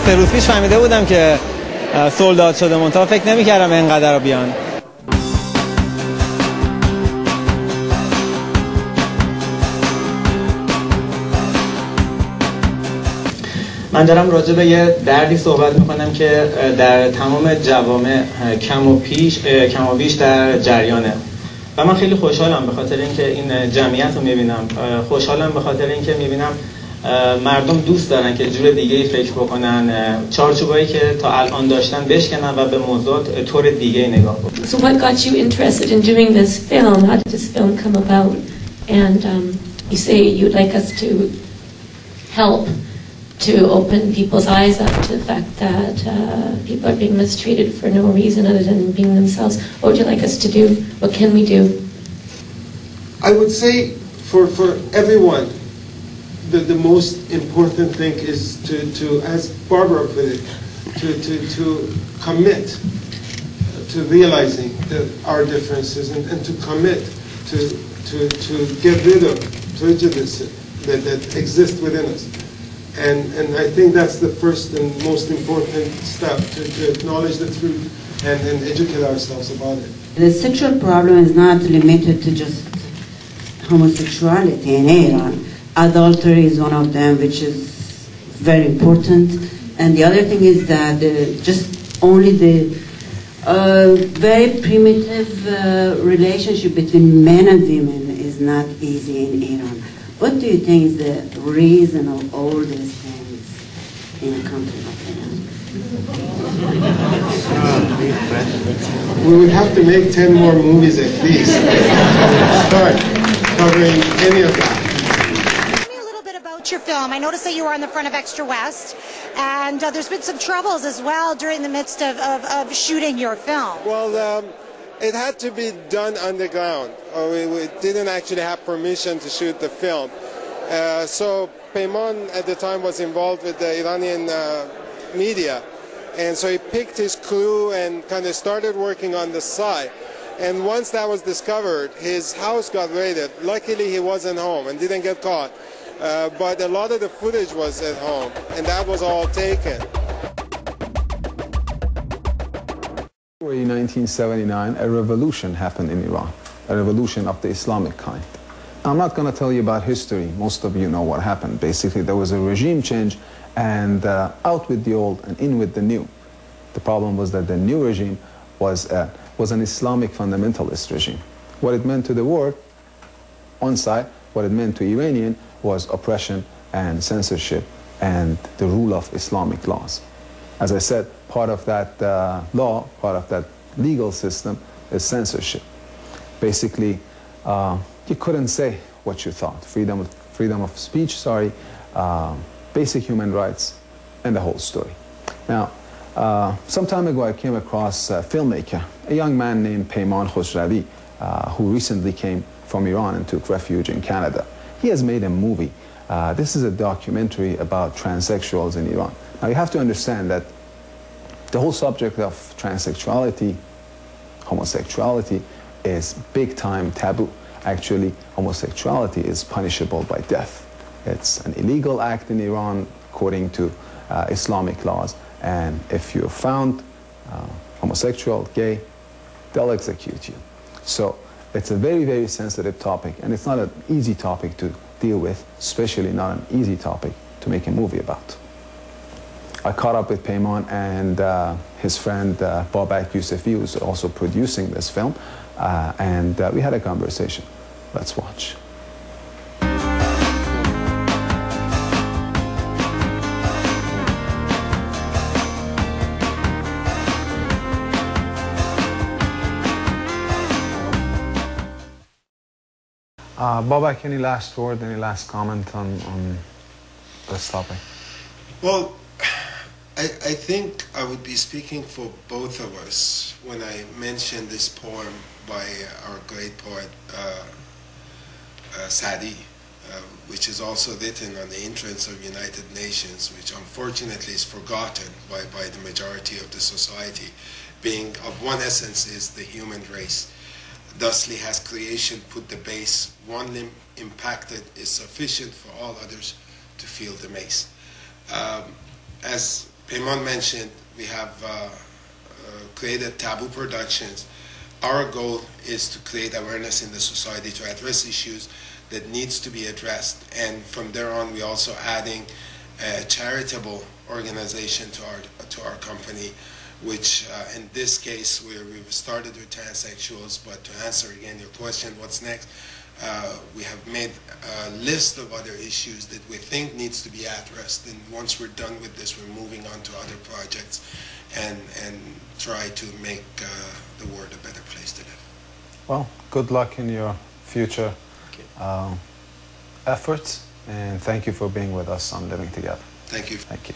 3 روز پیش فهمیده بودم که سولداد شده، منتها فکر نمی‌کردم اینقدر رو بیان. من دارم راجع به یه دردی صحبت میکنم که در تمام جوامع کم و بیش در جریانه و من خیلی خوشحالم به خاطر اینکه این جمعیت رو میبینم. خوشحالم به خاطر اینکه میبینم مردم دوست دارن که جور دیگه‌ای فکر بکنن، چارچوبایی که تا الان داشتن بشکنن و به موضوعات طور دیگه‌ای نگاه بکنن. So what got you interested in doing this film? How did this film come about? And you say you'd like us to help to open people's eyes up to the fact that people are being mistreated for no reason other than being themselves. What would you like us to do? What can we do? I would say for everyone, the most important thing is to as Barbara put it, to commit to realizing our differences and to commit to get rid of prejudice that exists within us. And I think that's the first and most important step, to acknowledge the truth and educate ourselves about it. The sexual problem is not limited to just homosexuality in Iran. Adultery is one of them, which is very important. And the other thing is that just only the very primitive relationship between men and women is not easy in Iran. What do you think is the reason of all these things in a country like Iran? We would have to make 10 more movies at least. Start covering any of that. Tell me a little bit about your film. I noticed that you were on the front of Extra West, and there's been some troubles as well during the midst of shooting your film. Well, it had to be done underground. We didn't actually have permission to shoot the film. So Peyman at the time was involved with the Iranian media. And so he picked his crew and kind of started working on the side. And once that was discovered, his house got raided. Luckily, he wasn't home and didn't get caught. But a lot of the footage was at home, and that was all taken. In 1979, a revolution happened in Iran, a revolution of the Islamic kind. I'm not going to tell you about history. Most of you know what happened. Basically, there was a regime change, and out with the old and in with the new. The problem was that the new regime was an Islamic fundamentalist regime. What it meant to the world, one side, what it meant to Iranian was oppression and censorship and the rule of Islamic laws. As I said, part of that law, part of that legal system is censorship. Basically, you couldn't say what you thought. Freedom of speech, basic human rights, and the whole story. Now, some time ago I came across a filmmaker, a young man named Peyman Khosravi, who recently came from Iran and took refuge in Canada. He has made a movie. This is a documentary about transsexuals in Iran. Now you have to understand that the whole subject of transsexuality, homosexuality, is big time taboo. Actually, homosexuality is punishable by death. It's an illegal act in Iran according to Islamic laws, and if you're found homosexual, gay, they'll execute you. So it's a very, very sensitive topic, and it's not an easy topic to deal with, especially not an easy topic to make a movie about. I caught up with Peyman and his friend Babak Yousefi, who's also producing this film, and we had a conversation. Let's watch. Babak, any last word, any last comment on this topic? Well, I think I would be speaking for both of us when I mentioned this poem by our great poet Sadi, which is also written on the entrance of United Nations, which unfortunately is forgotten by the majority of the society, being of one essence is the human race. Thusly has creation put the base, one limb impacted is sufficient for all others to feel the mace. As Payman mentioned, we have created Taboo Productions. Our goal is to create awareness in the society to address issues that needs to be addressed. And from there on, we're also adding a charitable organization to our company, which in this case, we've started with transsexuals, but to answer again your question, what's next? We have made a list of other issues that we think needs to be addressed, and once we're done with this, we're moving on to other projects and try to make the world a better place to live. Well, good luck in your future efforts, and thank you for being with us on Living Together. Thank you. Thank you.